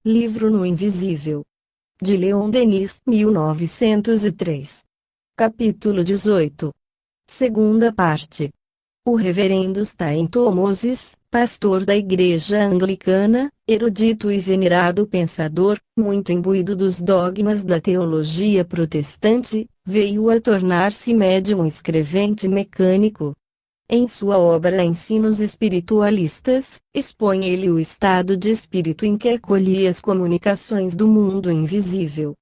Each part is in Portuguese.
Livro no Invisível. De Leon Denis, 1903. Capítulo 18. Segunda parte. O reverendo Stainton Moses, pastor da Igreja Anglicana, erudito e venerado pensador, muito imbuído dos dogmas da teologia protestante, veio a tornar-se médium escrevente mecânico. Em sua obra Ensinos Espiritualistas, expõe ele o estado de espírito em que acolhia as comunicações do mundo invisível.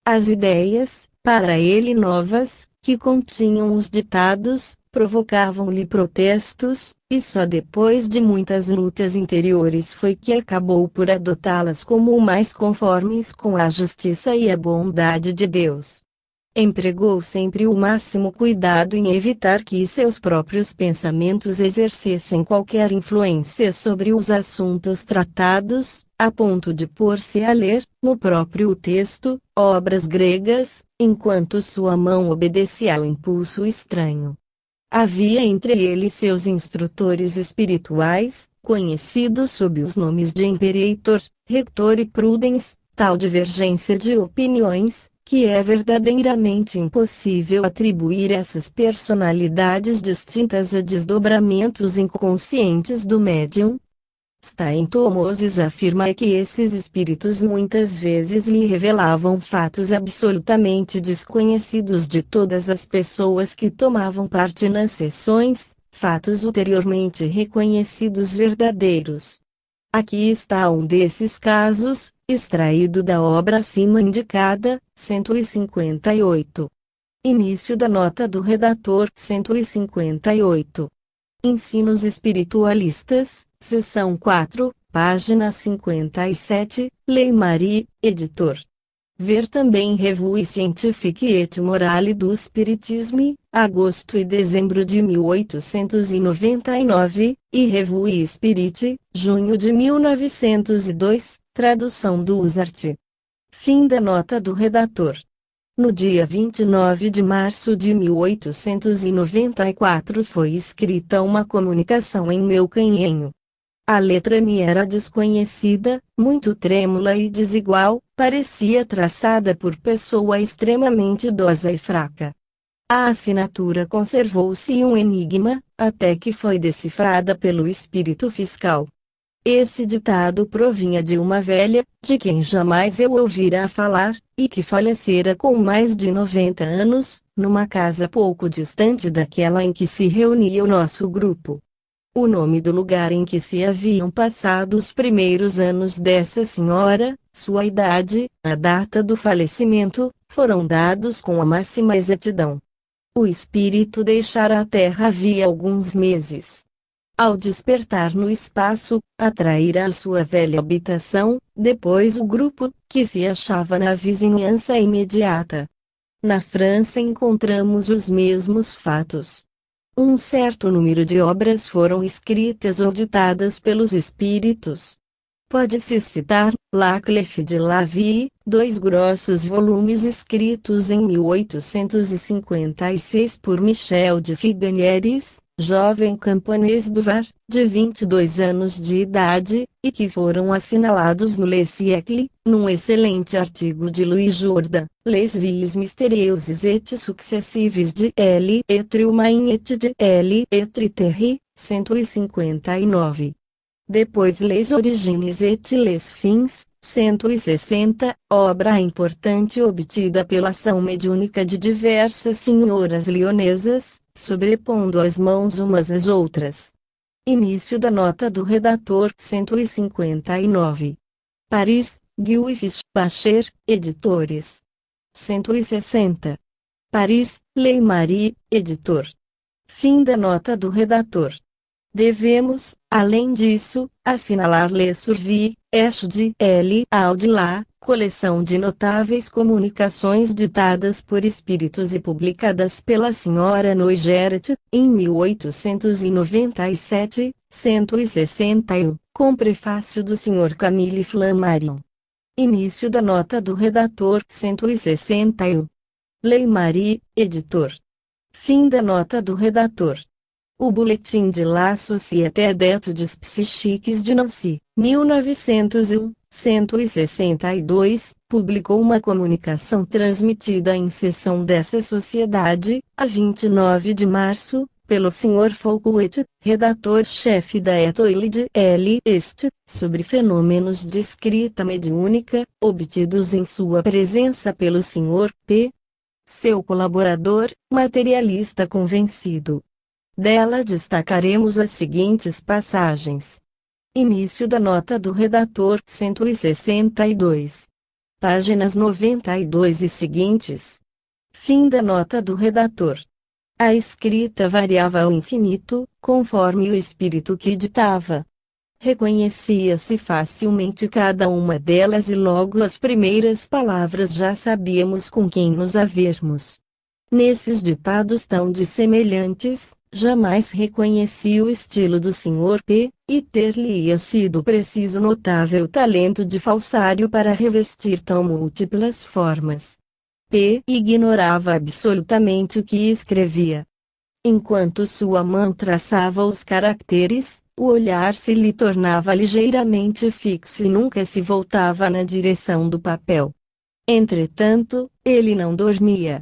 As ideias, para ele novas, que continham os ditados, provocavam-lhe protestos, e só depois de muitas lutas interiores foi que acabou por adotá-las como mais conformes com a justiça e a bondade de Deus. Empregou sempre o máximo cuidado em evitar que seus próprios pensamentos exercessem qualquer influência sobre os assuntos tratados, a ponto de pôr-se a ler, no próprio texto, obras gregas, enquanto sua mão obedecia ao impulso estranho. Havia entre ele seus instrutores espirituais, conhecidos sob os nomes de Imperator, Rector e Prudence, tal divergência de opiniões, que é verdadeiramente impossível atribuir essas personalidades distintas a desdobramentos inconscientes do médium. Stainton Moses afirma que esses espíritos muitas vezes lhe revelavam fatos absolutamente desconhecidos de todas as pessoas que tomavam parte nas sessões, fatos ulteriormente reconhecidos verdadeiros. Aqui está um desses casos, extraído da obra acima indicada, 158. Início da nota do redator, 158. Ensinos Espiritualistas, seção 4, página 57, Lei Marie, editor. Ver também Revue Scientifique et Morale du Spiritisme, agosto e dezembro de 1899, e Revue Spirit, junho de 1902, tradução do Usart. Fim da nota do redator. No dia 29 de março de 1894 foi escrita uma comunicação em meu canhenho. A letra me era desconhecida, muito trêmula e desigual, parecia traçada por pessoa extremamente idosa e fraca. A assinatura conservou-se um enigma, até que foi decifrada pelo espírito fiscal. Esse ditado provinha de uma velha, de quem jamais eu ouvira falar, e que falecera com mais de 90 anos, numa casa pouco distante daquela em que se reunia o nosso grupo. O nome do lugar em que se haviam passado os primeiros anos dessa senhora, sua idade, a data do falecimento, foram dados com a máxima exatidão. O espírito deixara a terra havia alguns meses. Ao despertar no espaço, atraíra a sua velha habitação, depois o grupo, que se achava na vizinhança imediata. Na França encontramos os mesmos fatos. Um certo número de obras foram escritas ou ditadas pelos espíritos. Pode-se citar, La Clef de la Vie, 2 grossos volumes escritos em 1856 por Michel de Figueres, jovem camponês do Var, de 22 anos de idade, e que foram assinalados no Le Siècle, num excelente artigo de Louis Jourdan, Les Vies Mystérieuses et Successives de L. Etre Humain et de L. Etre Terry, 159. Depois Les Origines et les Fins, 160, obra importante obtida pela ação mediúnica de diversas senhoras lionesas, sobrepondo as mãos umas às outras. Início da nota do redator, 159. Paris, Guilfis, Bacher, editores. 160. Paris, Lei Marie, editor. Fim da nota do redator. Devemos, além disso, assinalar Le Survie, Echo de L. Audilá, coleção de notáveis comunicações ditadas por espíritos e publicadas pela Sra. Noigeret, em 1897, 161, com prefácio do Sr. Camille Flammarion. Início da nota do redator, 161. Lei Marie, editor. Fim da nota do redator. O Boletim de la Société d'études psychiques de Nancy, 1901, 162, publicou uma comunicação transmitida em sessão dessa sociedade, a 29 de março, pelo Sr. Foucault, redator-chefe da Etoile L. Est, sobre fenômenos de escrita mediúnica, obtidos em sua presença pelo Sr. P. seu colaborador, materialista convencido. Dela destacaremos as seguintes passagens. Início da nota do redator 162. Páginas 92 e seguintes. Fim da nota do redator. A escrita variava ao infinito, conforme o espírito que ditava. Reconhecia-se facilmente cada uma delas e logo as primeiras palavras já sabíamos com quem nos havermos. Nesses ditados tão dissemelhantes, jamais reconheci o estilo do Sr. P., e ter-lhe-ia sido preciso notável talento de falsário para revestir tão múltiplas formas. P. ignorava absolutamente o que escrevia. Enquanto sua mão traçava os caracteres, o olhar se lhe tornava ligeiramente fixo e nunca se voltava na direção do papel. Entretanto, ele não dormia.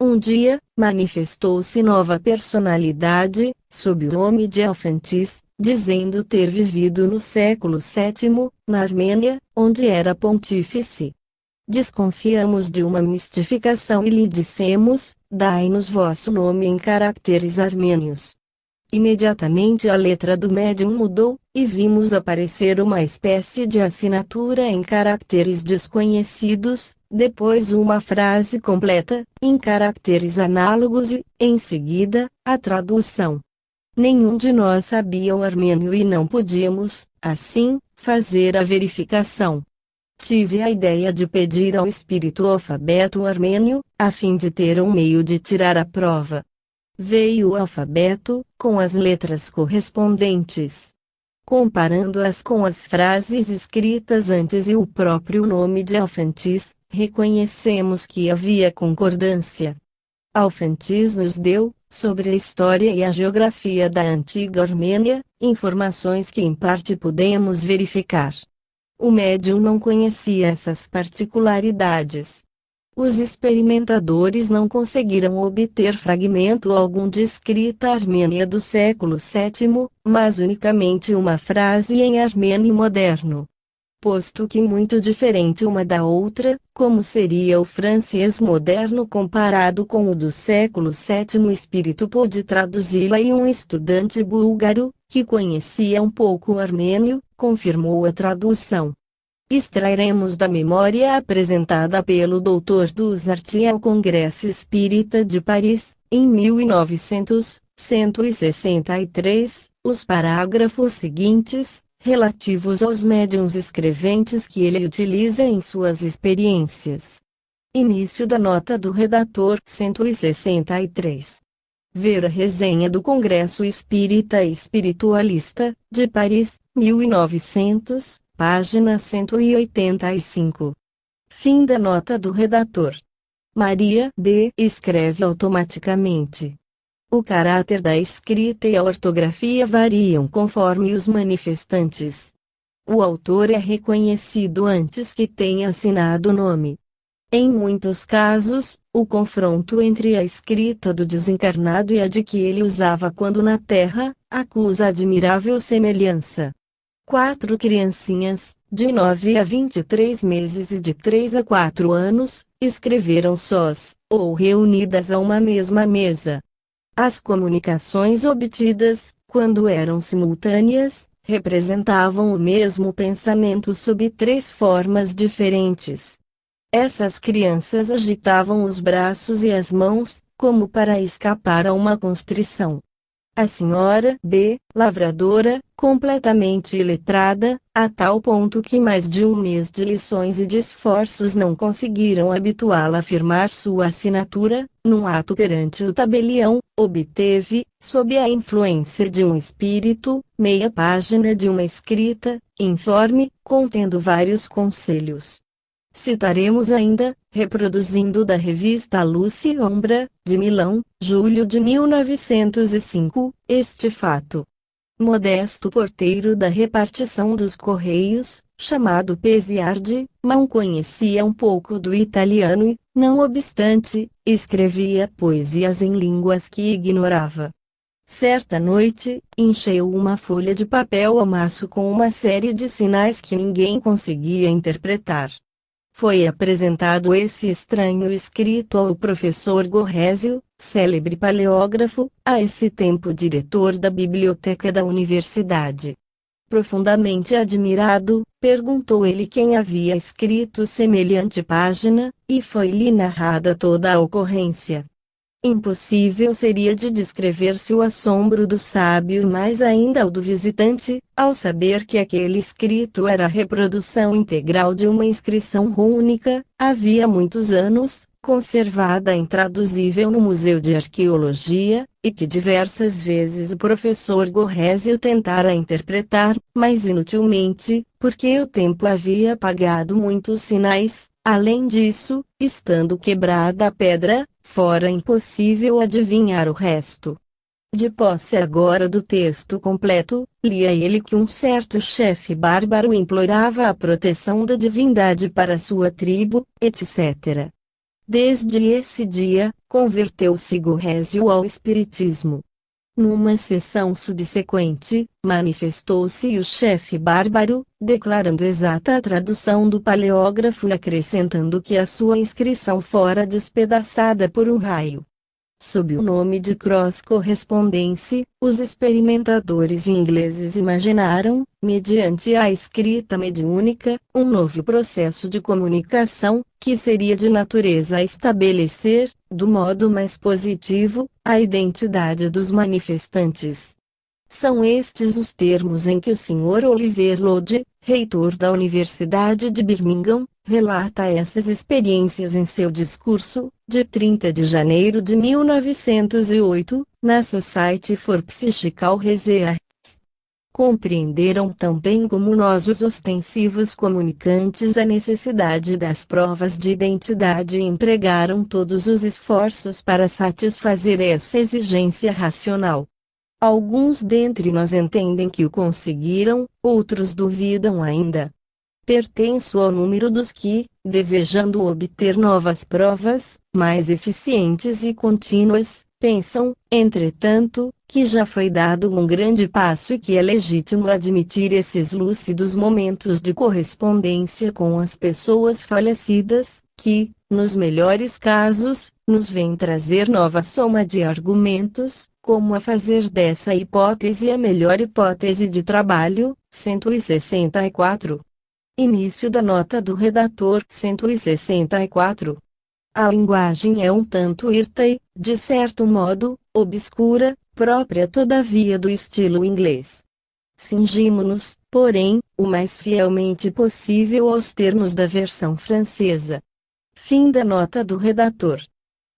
Um dia, manifestou-se nova personalidade, sob o nome de Alfantis, dizendo ter vivido no século VII, na Armênia, onde era pontífice. Desconfiamos de uma mistificação e lhe dissemos, dai-nos vosso nome em caracteres armênios. Imediatamente a letra do médium mudou, e vimos aparecer uma espécie de assinatura em caracteres desconhecidos, depois uma frase completa, em caracteres análogos e, em seguida, a tradução. Nenhum de nós sabia o armênio e não podíamos, assim, fazer a verificação. Tive a ideia de pedir ao espírito o alfabeto armênio, a fim de ter um meio de tirar a prova. Veio o alfabeto, com as letras correspondentes. Comparando-as com as frases escritas antes e o próprio nome de Alfantis, reconhecemos que havia concordância. Alfantis nos deu, sobre a história e a geografia da antiga Armênia, informações que em parte pudemos verificar. O médium não conhecia essas particularidades. Os experimentadores não conseguiram obter fragmento algum de escrita armênia do século VII, mas unicamente uma frase em armênio moderno. Posto que muito diferente uma da outra, como seria o francês moderno comparado com o do século VII, o espírito pôde traduzi-la e um estudante búlgaro, que conhecia um pouco o armênio, confirmou a tradução. Extrairemos da memória apresentada pelo Dr. Dussart ao Congresso Espírita de Paris, em 1963, os parágrafos seguintes, relativos aos médiuns escreventes que ele utiliza em suas experiências. Início da nota do redator 163. Ver a resenha do Congresso Espírita e Espiritualista, de Paris, 1900. Página 185. Fim da nota do redator. Maria D. escreve automaticamente. O caráter da escrita e a ortografia variam conforme os manifestantes. O autor é reconhecido antes que tenha assinado o nome. Em muitos casos, o confronto entre a escrita do desencarnado e a de que ele usava quando na Terra, acusa admirável semelhança. 4 criancinhas, de 9 a 23 meses e de 3 a 4 anos, escreveram sós, ou reunidas a uma mesma mesa. As comunicações obtidas, quando eram simultâneas, representavam o mesmo pensamento sob 3 formas diferentes. Essas crianças agitavam os braços e as mãos, como para escapar a uma constrição. A senhora B., lavradora, completamente iletrada, a tal ponto que mais de um mês de lições e de esforços não conseguiram habituá-la a firmar sua assinatura, num ato perante o tabelião, obteve, sob a influência de um espírito, meia página de uma escrita, informe, contendo vários conselhos. Citaremos ainda, reproduzindo da revista Luz e Ombra, de Milão, julho de 1905, este fato. Modesto porteiro da repartição dos Correios, chamado Pesiardi, mal conhecia um pouco do italiano e, não obstante, escrevia poesias em línguas que ignorava. Certa noite, encheu uma folha de papel ao maço com uma série de sinais que ninguém conseguia interpretar. Foi apresentado esse estranho escrito ao professor Gorrésio, célebre paleógrafo, a esse tempo diretor da biblioteca da universidade. Profundamente admirado, perguntou ele quem havia escrito semelhante página, e foi-lhe narrada toda a ocorrência. Impossível seria de descrever-se o assombro do sábio e mais ainda o do visitante, ao saber que aquele escrito era a reprodução integral de uma inscrição rúnica, havia muitos anos, conservada intraduzível no Museu de Arqueologia, e que diversas vezes o professor Gorrésio tentara interpretar, mas inutilmente, porque o tempo havia apagado muitos sinais. Além disso, estando quebrada a pedra, fora impossível adivinhar o resto. De posse agora do texto completo, lia ele que um certo chefe bárbaro implorava a proteção da divindade para sua tribo, etc. Desde esse dia, converteu-se Gorrésio ao espiritismo. Numa sessão subsequente, manifestou-se o chefe bárbaro, declarando exata a tradução do paleógrafo e acrescentando que a sua inscrição fora despedaçada por um raio. Sob o nome de cross-correspondence, os experimentadores ingleses imaginaram, mediante a escrita mediúnica, um novo processo de comunicação, que seria de natureza a estabelecer, do modo mais positivo, a identidade dos manifestantes. São estes os termos em que o Sr. Oliver Lodge, reitor da Universidade de Birmingham, relata essas experiências em seu discurso, de 30 de janeiro de 1908, na Society for Psychical Research. Compreenderam tão bem como nós os ostensivos comunicantes a necessidade das provas de identidade e empregaram todos os esforços para satisfazer essa exigência racional. Alguns dentre nós entendem que o conseguiram, outros duvidam ainda. Pertenço ao número dos que, desejando obter novas provas, mais eficientes e contínuas, pensam, entretanto, que já foi dado um grande passo e que é legítimo admitir esses lúcidos momentos de correspondência com as pessoas falecidas, que, nos melhores casos, nos vêm trazer nova soma de argumentos, como a fazer dessa hipótese a melhor hipótese de trabalho. 164. Início da nota do redator. 164. A linguagem é um tanto hirta e, de certo modo, obscura, própria todavia do estilo inglês. Cingimo-nos, porém, o mais fielmente possível aos termos da versão francesa. Fim da nota do redator.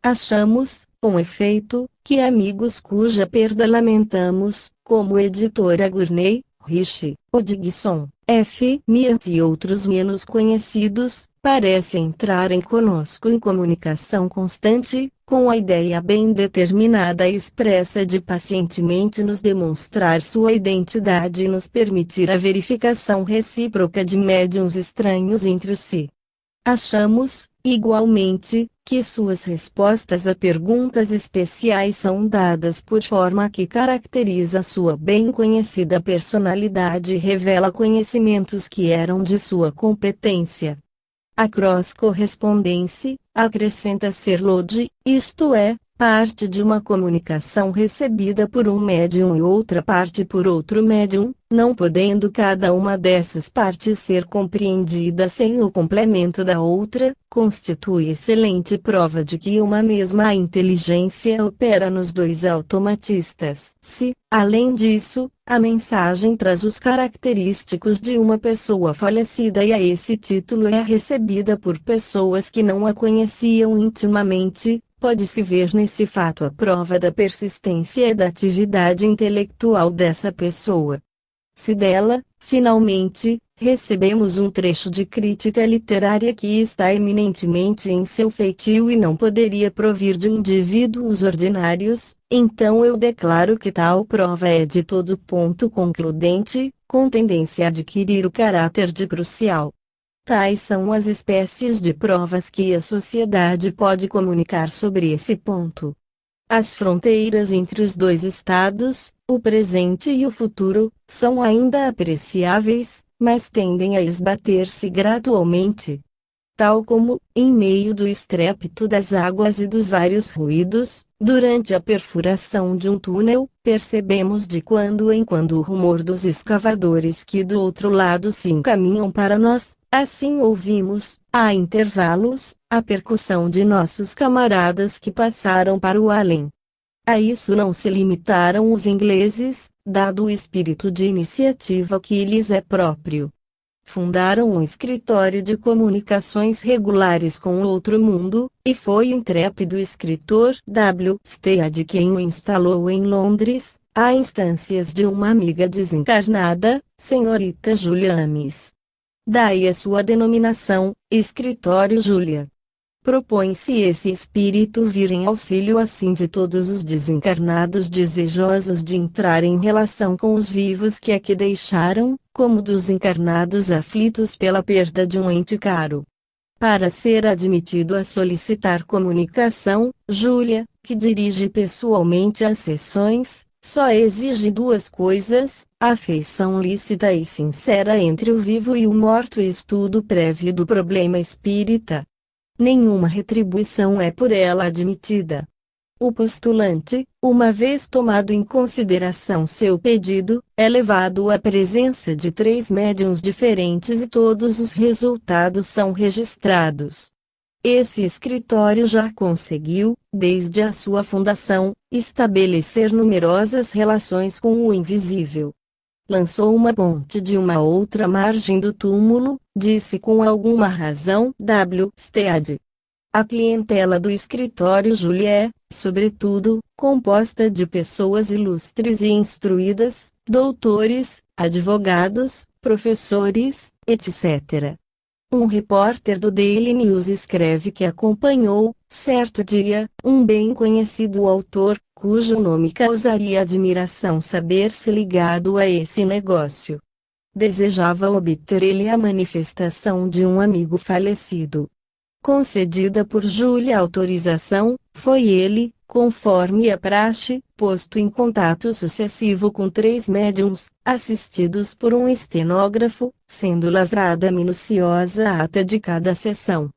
Achamos, com efeito, que amigos cuja perda lamentamos, como editora Gurney, Rich, Hodgson, F. Mears e outros menos conhecidos, parecem entrarem conosco em comunicação constante, com a ideia bem determinada e expressa de pacientemente nos demonstrar sua identidade e nos permitir a verificação recíproca de médiuns estranhos entre si. Achamos, igualmente, que suas respostas a perguntas especiais são dadas por forma que caracteriza sua bem conhecida personalidade e revela conhecimentos que eram de sua competência. A cross-correspondência, acrescenta Sr. Lodge, isto é, parte de uma comunicação recebida por um médium e outra parte por outro médium, não podendo cada uma dessas partes ser compreendida sem o complemento da outra, constitui excelente prova de que uma mesma inteligência opera nos dois automatistas. Se, além disso, a mensagem traz os característicos de uma pessoa falecida e a esse título é recebida por pessoas que não a conheciam intimamente, pode-se ver nesse fato a prova da persistência e da atividade intelectual dessa pessoa. Se dela, Finalmente, recebemos um trecho de crítica literária que está eminentemente em seu feitio e não poderia provir de indivíduos ordinários, então eu declaro que tal prova é de todo ponto concludente, com tendência a adquirir o caráter de crucial. Tais são as espécies de provas que a sociedade pode comunicar sobre esse ponto. As fronteiras entre os dois estados, o presente e o futuro, são ainda apreciáveis, mas tendem a esbater-se gradualmente. Tal como, em meio do estrépito das águas e dos vários ruídos, durante a perfuração de um túnel, percebemos de quando em quando o rumor dos escavadores que do outro lado se encaminham para nós, assim ouvimos, a intervalos, a percussão de nossos camaradas que passaram para o além. A isso não se limitaram os ingleses, dado o espírito de iniciativa que lhes é próprio. Fundaram um escritório de comunicações regulares com o outro mundo, e foi o intrépido escritor W. Stead quem o instalou em Londres, a instâncias de uma amiga desencarnada, senhorita Julia Ames. Daí a sua denominação, Escritório Júlia. Propõe-se esse espírito vir em auxílio assim de todos os desencarnados desejosos de entrar em relação com os vivos que aqui deixaram, como dos encarnados aflitos pela perda de um ente caro. Para ser admitido a solicitar comunicação, Júlia, que dirige pessoalmente as sessões, só exige duas coisas: afeição lícita e sincera entre o vivo e o morto e estudo prévio do problema espírita. Nenhuma retribuição é por ela admitida. O postulante, uma vez tomado em consideração seu pedido, é levado à presença de 3 médiuns diferentes e todos os resultados são registrados. Esse escritório já conseguiu, desde a sua fundação, estabelecer numerosas relações com o invisível. Lançou uma ponte de uma outra margem do túmulo, disse com alguma razão W. Stead. A clientela do escritório Júlia é, sobretudo, composta de pessoas ilustres e instruídas, doutores, advogados, professores, etc. Um repórter do Daily News escreve que acompanhou, certo dia, um bem conhecido autor, cujo nome causaria admiração saber-se ligado a esse negócio. Desejava obter ele a manifestação de um amigo falecido. Concedida por Júlia a autorização, foi ele, conforme a praxe, posto em contato sucessivo com 3 médiuns, assistidos por um estenógrafo, sendo lavrada minuciosa a ata de cada sessão.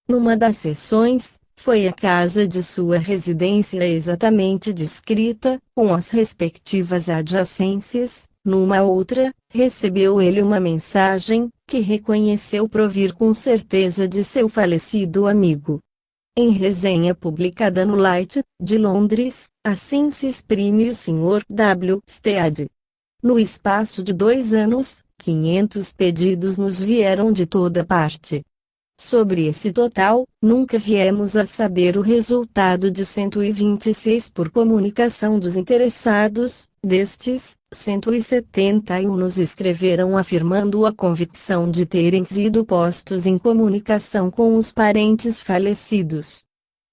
Numa das sessões, foi a casa de sua residência exatamente descrita, com as respectivas adjacências. Numa outra, recebeu ele uma mensagem, que reconheceu provir com certeza de seu falecido amigo. Em resenha publicada no Light, de Londres, assim se exprime o Sr. W. Stead. No espaço de 2 anos, 500 pedidos nos vieram de toda parte. Sobre esse total, nunca viemos a saber o resultado de 126 por comunicação dos interessados. Destes, 171 nos escreveram afirmando a convicção de terem sido postos em comunicação com os parentes falecidos.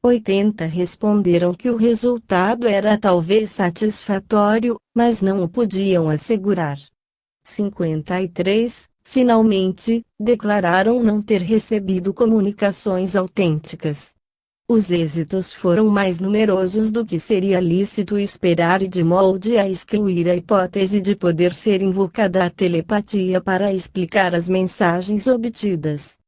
80 responderam que o resultado era talvez satisfatório, mas não o podiam assegurar. 53, finalmente, declararam não ter recebido comunicações autênticas. Os êxitos foram mais numerosos do que seria lícito esperar e de molde a excluir a hipótese de poder ser invocada a telepatia para explicar as mensagens obtidas.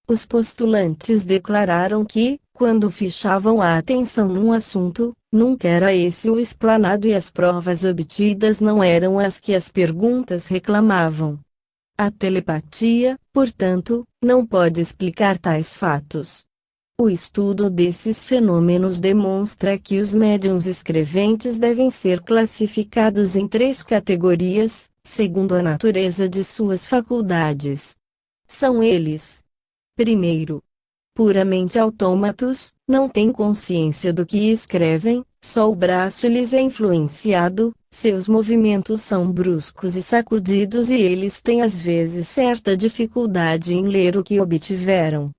Os postulantes declararam que, quando fichavam a atenção num assunto, nunca era esse o explanado e as provas obtidas não eram as que as perguntas reclamavam. A telepatia, portanto, não pode explicar tais fatos. O estudo desses fenômenos demonstra que os médiuns escreventes devem ser classificados em 3 categorias, segundo a natureza de suas faculdades. São eles: primeiro, puramente autômatos, não têm consciência do que escrevem, só o braço lhes é influenciado. Seus movimentos são bruscos e sacudidos e eles têm às vezes certa dificuldade em ler o que obtiveram.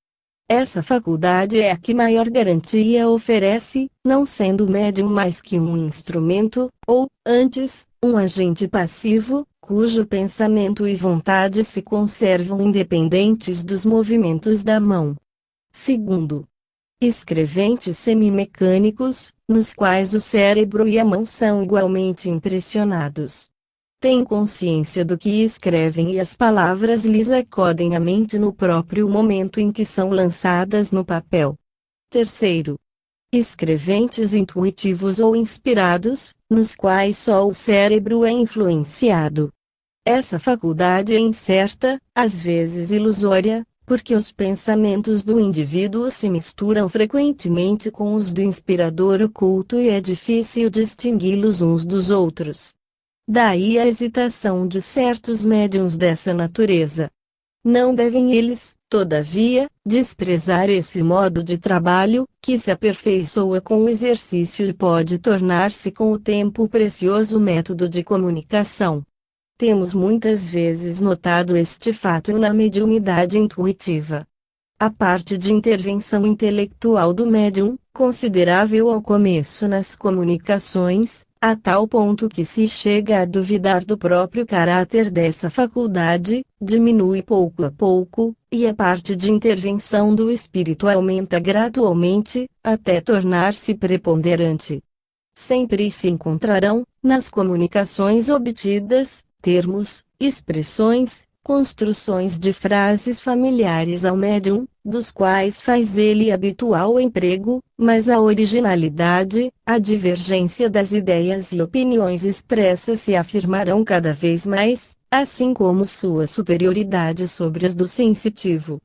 Essa faculdade é a que maior garantia oferece, não sendo o médium mais que um instrumento, ou, antes, um agente passivo, cujo pensamento e vontade se conservam independentes dos movimentos da mão. Segundo, escreventes semimecânicos, nos quais o cérebro e a mão são igualmente impressionados. Têm consciência do que escrevem e as palavras lhes acodem à mente no próprio momento em que são lançadas no papel. Terceiro, escreventes intuitivos ou inspirados, nos quais só o cérebro é influenciado. Essa faculdade é incerta, às vezes ilusória, porque os pensamentos do indivíduo se misturam frequentemente com os do inspirador oculto e é difícil distingui-los uns dos outros. Daí a hesitação de certos médiuns dessa natureza. Não devem eles, todavia, desprezar esse modo de trabalho, que se aperfeiçoa com o exercício e pode tornar-se com o tempo precioso método de comunicação. Temos muitas vezes notado este fato na mediunidade intuitiva. A parte de intervenção intelectual do médium, considerável ao começo nas comunicações, a tal ponto que se chega a duvidar do próprio caráter dessa faculdade, diminui pouco a pouco, e a parte de intervenção do espírito aumenta gradualmente, até tornar-se preponderante. Sempre se encontrarão, nas comunicações obtidas, termos, expressões, construções de frases familiares ao médium, dos quais faz ele habitual emprego, mas a originalidade, a divergência das ideias e opiniões expressas se afirmarão cada vez mais, assim como sua superioridade sobre as do sensitivo.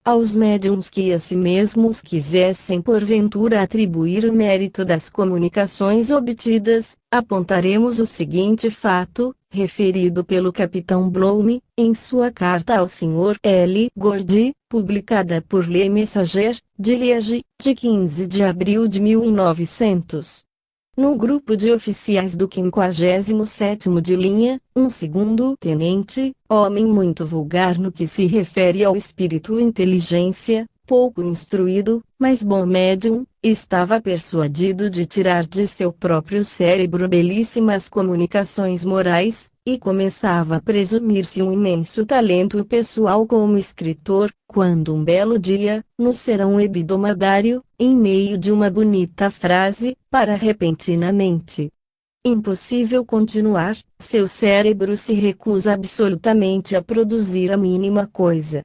Aos médiuns que a si mesmos quisessem porventura atribuir o mérito das comunicações obtidas, apontaremos o seguinte fato, referido pelo capitão Bloom, em sua carta ao Sr. L. Gordy, publicada por Le Messager, de Liege, de 15 de abril de 1900. No grupo de oficiais do 57º de linha, um segundo-tenente, homem muito vulgar no que se refere ao espírito e inteligência, pouco instruído, mas bom médium, estava persuadido de tirar de seu próprio cérebro belíssimas comunicações morais, e começava a presumir-se um imenso talento pessoal como escritor, quando um belo dia, no serão hebdomadário, em meio de uma bonita frase, para repentinamente impossível continuar, seu cérebro se recusa absolutamente a produzir a mínima coisa.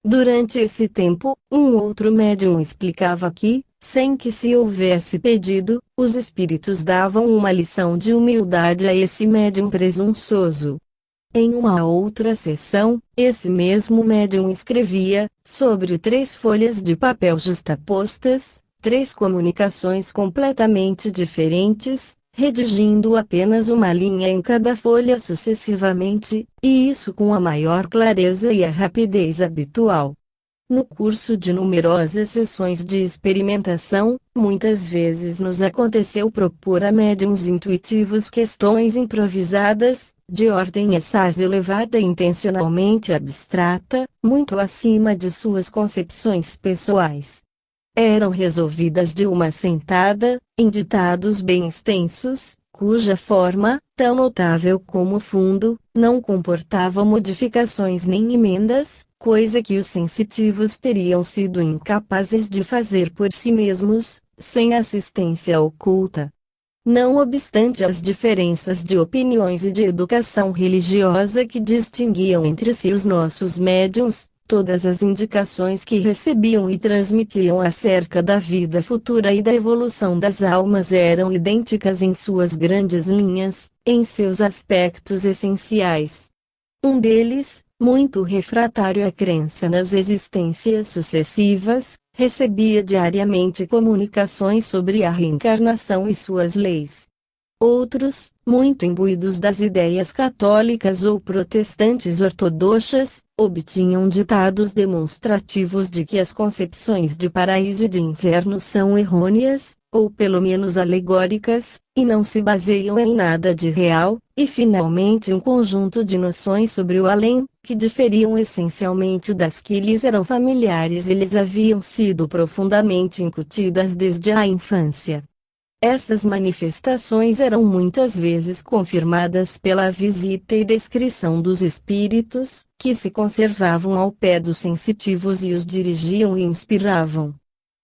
Durante esse tempo, um outro médium explicava que, sem que se houvesse pedido, os espíritos davam uma lição de humildade a esse médium presunçoso. Em uma outra sessão, esse mesmo médium escrevia, sobre 3 folhas de papel justapostas, 3 comunicações completamente diferentes, redigindo apenas uma linha em cada folha sucessivamente, e isso com a maior clareza e a rapidez habitual. No curso de numerosas sessões de experimentação, muitas vezes nos aconteceu propor a médiuns intuitivos questões improvisadas, de ordem assaz elevada e intencionalmente abstrata, muito acima de suas concepções pessoais. Eram resolvidas de uma sentada, em ditados bem extensos, cuja forma, tão notável como fundo, não comportava modificações nem emendas, coisa que os sensitivos teriam sido incapazes de fazer por si mesmos, sem assistência oculta. Não obstante as diferenças de opiniões e de educação religiosa que distinguiam entre si os nossos médiuns, todas as indicações que recebiam e transmitiam acerca da vida futura e da evolução das almas eram idênticas em suas grandes linhas, em seus aspectos essenciais. Um deles, muito refratário à crença nas existências sucessivas, recebia diariamente comunicações sobre a reencarnação e suas leis. Outros, muito imbuídos das ideias católicas ou protestantes ortodoxas, obtinham ditados demonstrativos de que as concepções de paraíso e de inferno são errôneas, ou pelo menos alegóricas, e não se baseiam em nada de real, e finalmente um conjunto de noções sobre o além, que diferiam essencialmente das que lhes eram familiares e lhes haviam sido profundamente incutidas desde a infância. Essas manifestações eram muitas vezes confirmadas pela visita e descrição dos espíritos, que se conservavam ao pé dos sensitivos e os dirigiam e inspiravam.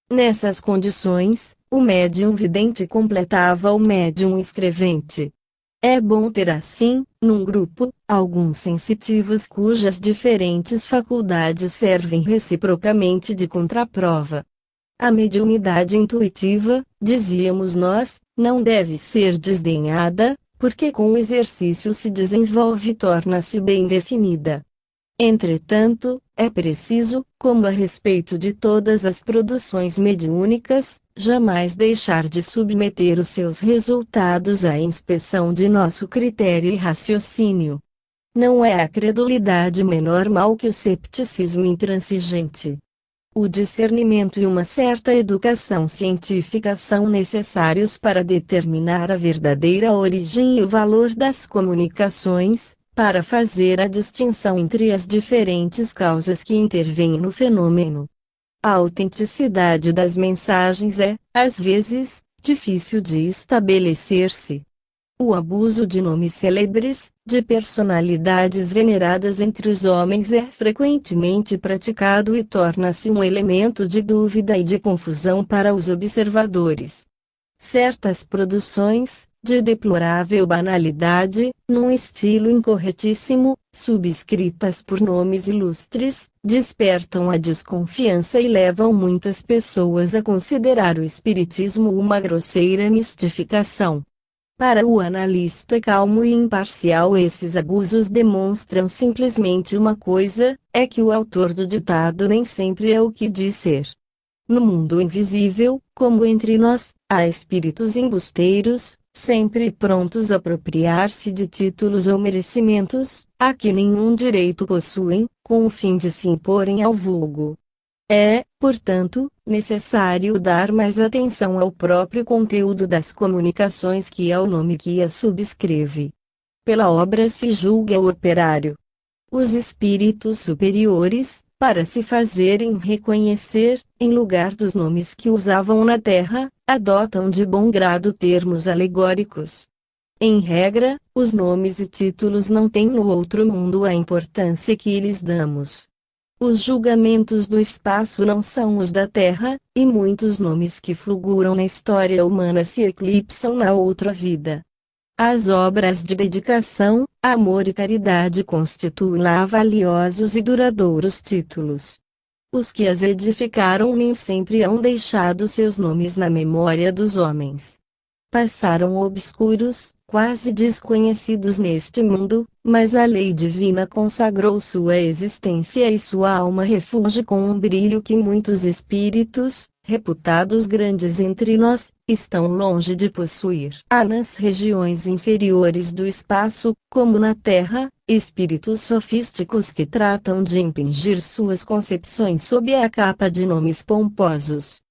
Nessas condições, o médium vidente completava o médium escrevente. É bom ter assim, num grupo, alguns sensitivos cujas diferentes faculdades servem reciprocamente de contraprova. A mediunidade intuitiva, dizíamos nós, não deve ser desdenhada, porque com o exercício se desenvolve e torna-se bem definida. Entretanto, é preciso, como a respeito de todas as produções mediúnicas, jamais deixar de submeter os seus resultados à inspeção de nosso critério e raciocínio. Não é a credulidade menor mal que o cepticismo intransigente. O discernimento e uma certa educação científica são necessários para determinar a verdadeira origem e o valor das comunicações, para fazer a distinção entre as diferentes causas que intervêm no fenômeno. A autenticidade das mensagens é, às vezes, difícil de estabelecer-se. O abuso de nomes célebres, de personalidades veneradas entre os homens é frequentemente praticado e torna-se um elemento de dúvida e de confusão para os observadores. Certas produções, de deplorável banalidade, num estilo incorretíssimo, subscritas por nomes ilustres, despertam a desconfiança e levam muitas pessoas a considerar o espiritismo uma grosseira mistificação. Para o analista calmo e imparcial, esses abusos demonstram simplesmente uma coisa, é que o autor do ditado nem sempre é o que diz ser. No mundo invisível, como entre nós, há espíritos embusteiros, sempre prontos a apropriar-se de títulos ou merecimentos, a que nenhum direito possuem, com o fim de se imporem ao vulgo. É, portanto, necessário dar mais atenção ao próprio conteúdo das comunicações que ao nome que as subscreve. Pela obra se julga o operário. Os espíritos superiores, para se fazerem reconhecer, em lugar dos nomes que usavam na terra, adotam de bom grado termos alegóricos. Em regra, os nomes e títulos não têm no outro mundo a importância que lhes damos. Os julgamentos do espaço não são os da Terra, e muitos nomes que fulguram na história humana se eclipsam na outra vida. As obras de dedicação, amor e caridade constituem lá valiosos e duradouros títulos. Os que as edificaram nem sempre hão deixado seus nomes na memória dos homens. Passaram obscuros, quase desconhecidos neste mundo, mas a lei divina consagrou sua existência e sua alma refulge com um brilho que muitos espíritos, reputados grandes entre nós, estão longe de possuir. Há nas regiões inferiores do espaço, como na Terra, espíritos sofísticos que tratam de impingir suas concepções sob a capa de nomes pomposos.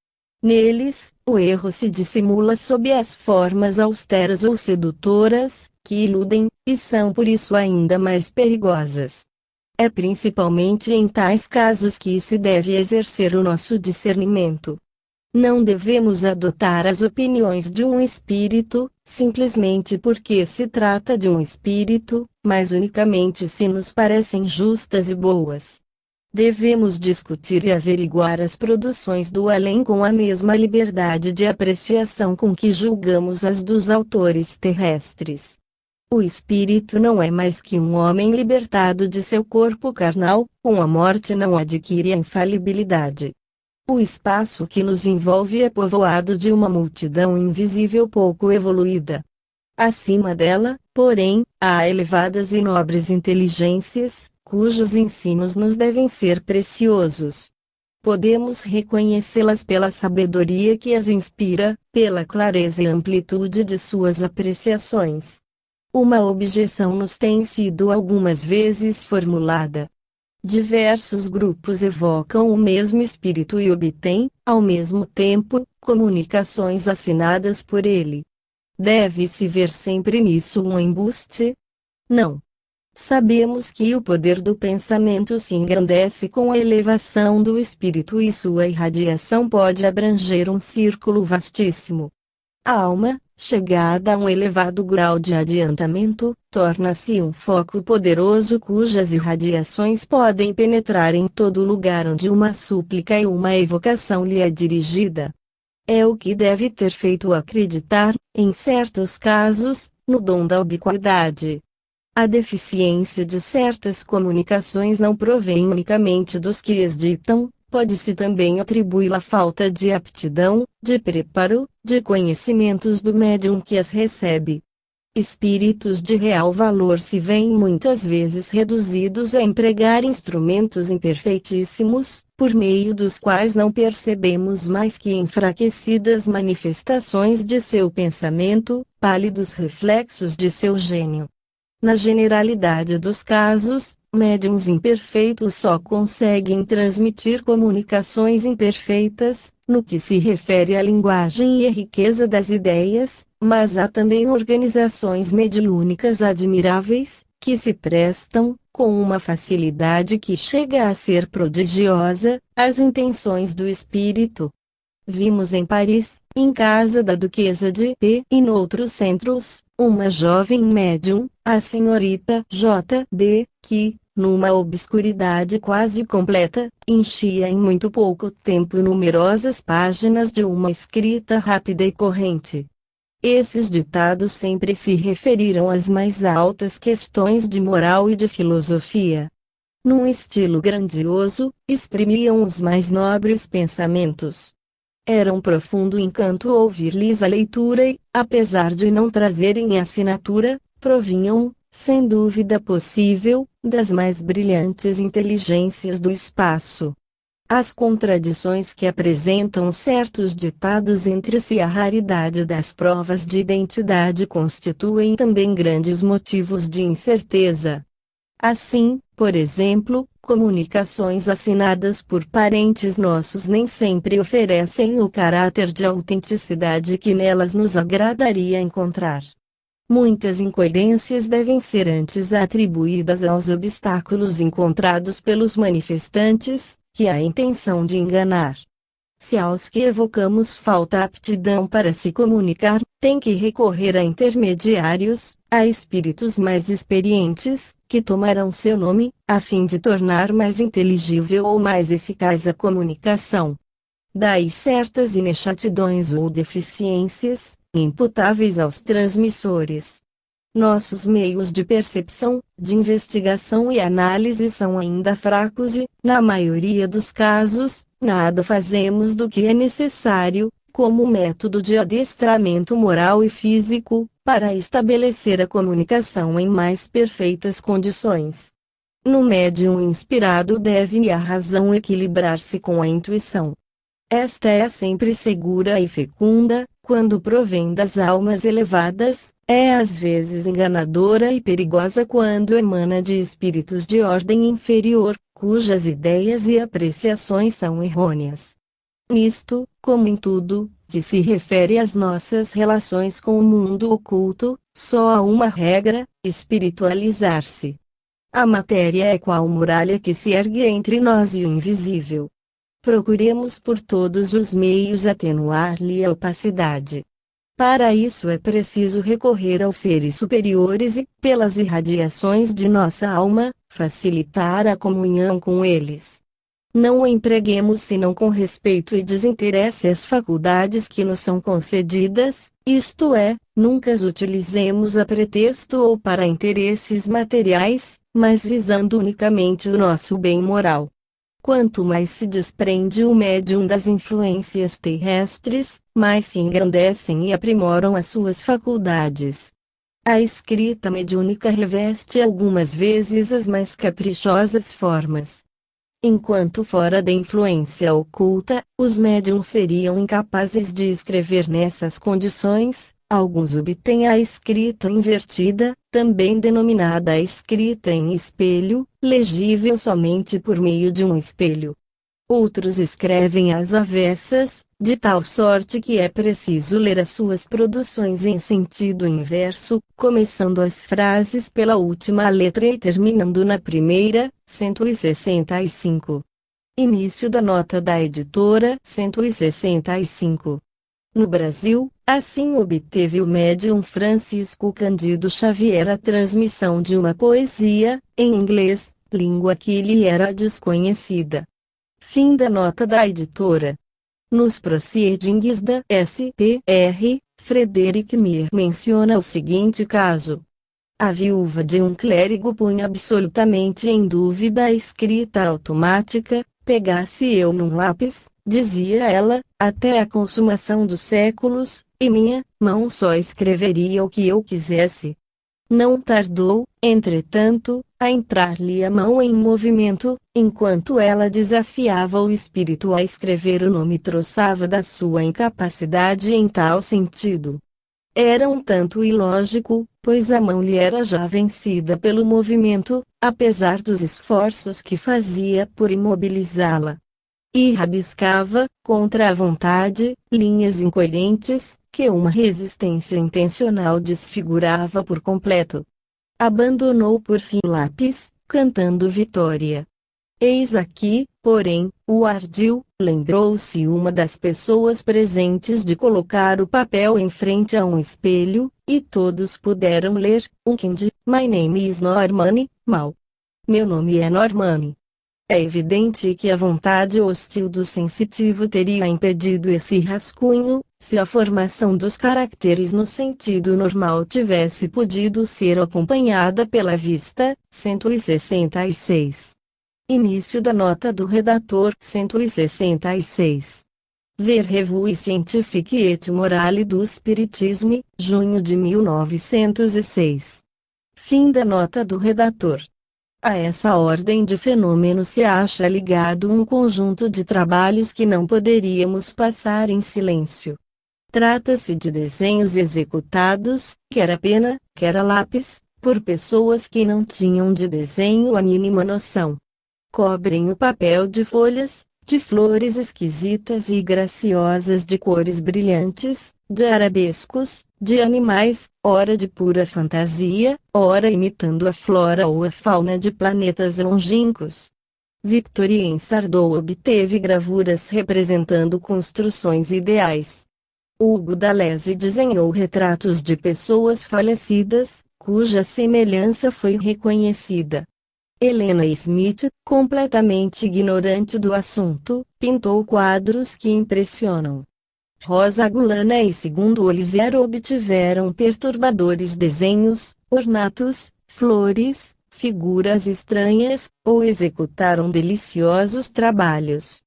Neles, o erro se dissimula sob as formas austeras ou sedutoras, que iludem, e são por isso ainda mais perigosas. É principalmente em tais casos que se deve exercer o nosso discernimento. Não devemos adotar as opiniões de um espírito, simplesmente porque se trata de um espírito, mas unicamente se nos parecem justas e boas. Devemos discutir e averiguar as produções do além com a mesma liberdade de apreciação com que julgamos as dos autores terrestres. O espírito não é mais que um homem libertado de seu corpo carnal, com a morte não adquire a infalibilidade. O espaço que nos envolve é povoado de uma multidão invisível pouco evoluída. Acima dela, porém, há elevadas e nobres inteligências, cujos ensinos nos devem ser preciosos. podemos reconhecê-las pela sabedoria que as inspira, pela clareza e amplitude de suas apreciações. Uma objeção nos tem sido algumas vezes formulada. Diversos grupos evocam o mesmo espírito e obtêm, ao mesmo tempo, comunicações assinadas por ele. Deve-se ver sempre nisso um embuste? Não. Sabemos que o poder do pensamento se engrandece com a elevação do espírito e sua irradiação pode abranger um círculo vastíssimo. A alma, chegada a um elevado grau de adiantamento, torna-se um foco poderoso cujas irradiações podem penetrar em todo lugar onde uma súplica e uma evocação lhe é dirigida. É o que deve ter feito acreditar, em certos casos, no dom da ubiquidade. A deficiência de certas comunicações não provém unicamente dos que as ditam, pode-se também atribuir a falta de aptidão, de preparo, de conhecimentos do médium que as recebe. Espíritos de real valor se veem muitas vezes reduzidos a empregar instrumentos imperfeitíssimos, por meio dos quais não percebemos mais que enfraquecidas manifestações de seu pensamento, pálidos reflexos de seu gênio. Na generalidade dos casos, médiuns imperfeitos só conseguem transmitir comunicações imperfeitas, no que se refere à linguagem e à riqueza das ideias, mas há também organizações mediúnicas admiráveis, que se prestam, com uma facilidade que chega a ser prodigiosa, às intenções do espírito. Vimos em Paris, em casa da Duquesa de P e noutros centros, uma jovem médium, a senhorita J.D., que, numa obscuridade quase completa, enchia em muito pouco tempo numerosas páginas de uma escrita rápida e corrente. Esses ditados sempre se referiram às mais altas questões de moral e de filosofia. Num estilo grandioso, exprimiam os mais nobres pensamentos. Era um profundo encanto ouvir-lhes a leitura e, apesar de não trazerem assinatura, provinham, sem dúvida possível, das mais brilhantes inteligências do espaço. As contradições que apresentam certos ditados entre si e a raridade das provas de identidade constituem também grandes motivos de incerteza. Assim, por exemplo, comunicações assinadas por parentes nossos nem sempre oferecem o caráter de autenticidade que nelas nos agradaria encontrar. Muitas incoerências devem ser antes atribuídas aos obstáculos encontrados pelos manifestantes, que há a intenção de enganar. Se aos que evocamos falta aptidão para se comunicar, tem que recorrer a intermediários, a espíritos mais experientes, que tomarão seu nome, a fim de tornar mais inteligível ou mais eficaz a comunicação. Daí certas inexatidões ou deficiências, imputáveis aos transmissores. Nossos meios de percepção, de investigação e análise são ainda fracos e, na maioria dos casos, nada fazemos do que é necessário, como método de adestramento moral e físico, para estabelecer a comunicação em mais perfeitas condições. No médium inspirado deve a razão equilibrar-se com a intuição. Esta é sempre segura e fecunda, quando provém das almas elevadas, é às vezes enganadora e perigosa quando emana de espíritos de ordem inferior, cujas ideias e apreciações são errôneas. Nisto, como em tudo, que se refere às nossas relações com o mundo oculto, só há uma regra: espiritualizar-se. A matéria é qual muralha que se ergue entre nós e o invisível. Procuremos por todos os meios atenuar-lhe a opacidade. Para isso é preciso recorrer aos seres superiores e, pelas irradiações de nossa alma, facilitar a comunhão com eles. Não o empreguemos senão com respeito e desinteresse às faculdades que nos são concedidas, isto é, nunca as utilizemos a pretexto ou para interesses materiais, mas visando unicamente o nosso bem moral. Quanto mais se desprende o médium das influências terrestres, mais se engrandecem e aprimoram as suas faculdades. A escrita mediúnica reveste algumas vezes as mais caprichosas formas. enquanto fora da influência oculta, os médiums seriam incapazes de escrever nessas condições. Alguns obtêm a escrita invertida, também denominada a escrita em espelho, legível somente por meio de um espelho. Outros escrevem às avessas, de tal sorte que é preciso ler as suas produções em sentido inverso, começando as frases pela última letra e terminando na primeira. 165. Início da nota da editora. 165. No Brasil, assim obteve o médium Francisco Cândido Xavier a transmissão de uma poesia, em inglês, língua que lhe era desconhecida. Fim da nota da editora. Nos proceedings da SPR, Frederick Mir menciona o seguinte caso. A viúva de um clérigo punha absolutamente em dúvida a escrita automática. Pegasse eu num lápis, dizia ela, até a consumação dos séculos, e minha mão só escreveria o que eu quisesse. Não tardou, entretanto, a entrar-lhe a mão em movimento, enquanto ela desafiava o espírito a escrever o nome troçava da sua incapacidade em tal sentido. Era um tanto ilógico, pois a mão lhe era já vencida pelo movimento, apesar dos esforços que fazia por imobilizá-la. E rabiscava, contra a vontade, linhas incoerentes, que uma resistência intencional desfigurava por completo. Abandonou por fim o lápis, cantando vitória. Eis aqui, porém, o ardil, lembrou-se uma das pessoas presentes de colocar o papel em frente a um espelho, e todos puderam ler, My name is Normani, mal. Meu nome é Normani. É evidente que a vontade hostil do sensitivo teria impedido esse rascunho, se a formação dos caracteres no sentido normal tivesse podido ser acompanhada pela vista. 166. Início da nota do redator. 166. Ver Revue Scientifique et Morale do Spiritisme, junho de 1906. Fim da nota do redator. A essa ordem de fenômenos se acha ligado um conjunto de trabalhos que não poderíamos passar em silêncio. Trata-se de desenhos executados, quer a pena, quer a lápis, por pessoas que não tinham de desenho a mínima noção. Cobrem o papel de folhas, de flores esquisitas e graciosas de cores brilhantes, de arabescos, de animais, ora de pura fantasia, ora imitando a flora ou a fauna de planetas longínquos. Victorien Sardou obteve gravuras representando construções ideais. Hugo D'Alessio desenhou retratos de pessoas falecidas, cuja semelhança foi reconhecida. Helena Smith, completamente ignorante do assunto, pintou quadros que impressionam. Rosa Gulana e segundo Oliveira obtiveram perturbadores desenhos, ornatos, flores, figuras estranhas, ou executaram deliciosos trabalhos.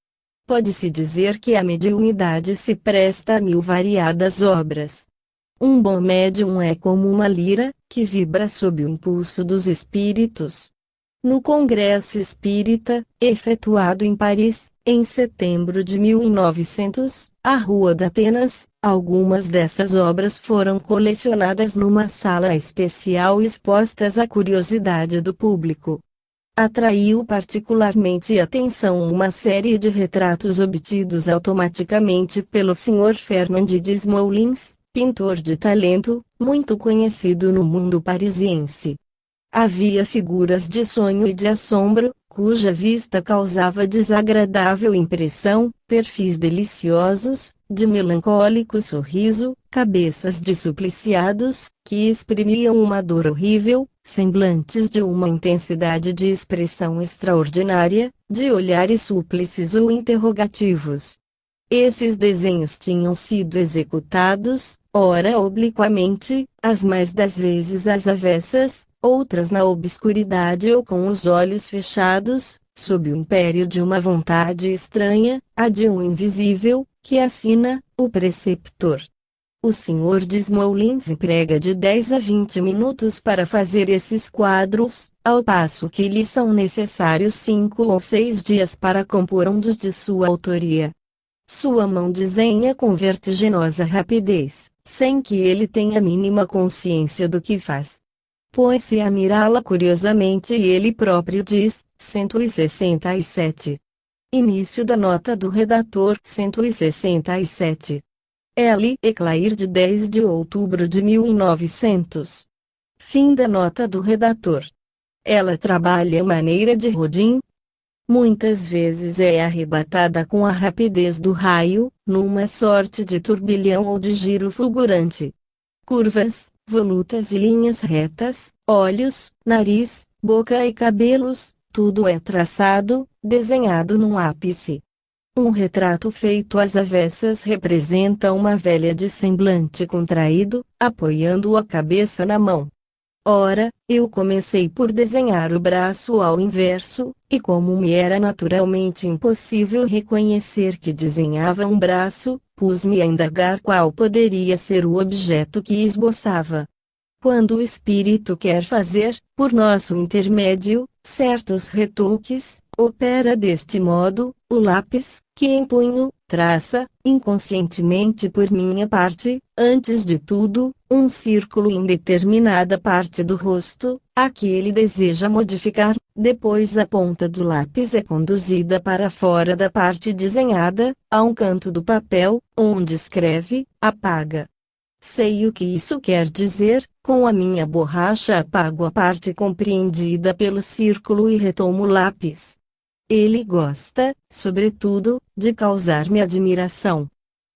Pode-se dizer que a mediunidade se presta a mil variadas obras. Um bom médium é como uma lira, que vibra sob o impulso dos espíritos. No Congresso Espírita, efetuado em Paris, em setembro de 1900, à Rua de Atenas, algumas dessas obras foram colecionadas numa sala especial e expostas à curiosidade do público. Atraiu particularmente atenção uma série de retratos obtidos automaticamente pelo Sr. Fernandes Moulins, pintor de talento, muito conhecido no mundo parisiense. Havia figuras de sonho e de assombro, cuja vista causava desagradável impressão, perfis deliciosos, de melancólico sorriso, cabeças de supliciados, que exprimiam uma dor horrível, semblantes de uma intensidade de expressão extraordinária, de olhares súplices ou interrogativos. Esses desenhos tinham sido executados, ora obliquamente, as mais das vezes às avessas, outras na obscuridade ou com os olhos fechados, sob o império de uma vontade estranha, a de um invisível, que assina, o preceptor. O Sr. Desmoulins emprega de 10 a 20 minutos para fazer esses quadros, ao passo que lhe são necessários 5 ou 6 dias para compor um dos de sua autoria. Sua mão desenha com vertiginosa rapidez, sem que ele tenha a mínima consciência do que faz. Põe-se a mirá-la curiosamente e ele próprio diz: 167. Início da nota do redator 167. L. Eclair de 10 de outubro de 1900. Fim da nota do redator. Ela trabalha maneira de Rodin. Muitas vezes é arrebatada com a rapidez do raio, numa sorte de turbilhão ou de giro fulgurante. Curvas, volutas e linhas retas, olhos, nariz, boca e cabelos, tudo é traçado, desenhado num ápice. Um retrato feito às avessas representa uma velha de semblante contraído, apoiando a cabeça na mão. Ora, eu comecei por desenhar o braço ao inverso, e como me era naturalmente impossível reconhecer que desenhava um braço, pus-me a indagar qual poderia ser o objeto que esboçava. Quando o espírito quer fazer, por nosso intermédio, certos retoques, opera deste modo: o lápis, que empunho, traça, inconscientemente por minha parte, antes de tudo, um círculo em determinada parte do rosto, a que ele deseja modificar, depois a ponta do lápis é conduzida para fora da parte desenhada, a um canto do papel, onde escreve, apaga. Sei o que isso quer dizer: com a minha borracha apago a parte compreendida pelo círculo e retomo o lápis. Ele gosta, sobretudo, de causar-me admiração.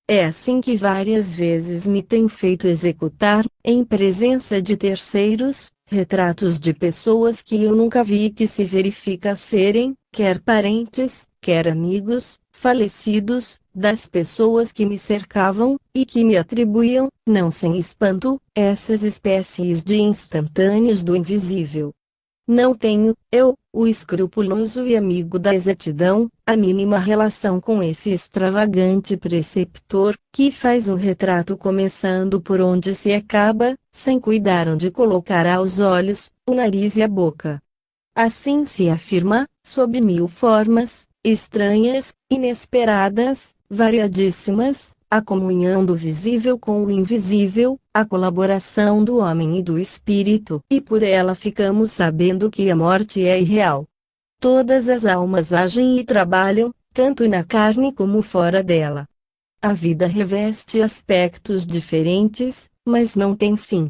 É assim que várias vezes me tem feito executar, em presença de terceiros, retratos de pessoas que eu nunca vi e que se verifica serem, quer parentes, quer amigos, falecidos, das pessoas que me cercavam, e que me atribuíam, não sem espanto, essas espécies de instantâneos do invisível. Não tenho, eu, o escrupuloso e amigo da exatidão, a mínima relação com esse extravagante preceptor, que faz um retrato começando por onde se acaba, sem cuidar onde colocará os olhos, o nariz e a boca. Assim se afirma, sob 1000 formas, estranhas, inesperadas, variadíssimas, a comunhão do visível com o invisível, a colaboração do homem e do espírito, e por ela ficamos sabendo que a morte é irreal. Todas as almas agem e trabalham, tanto na carne como fora dela. A vida reveste aspectos diferentes, mas não tem fim.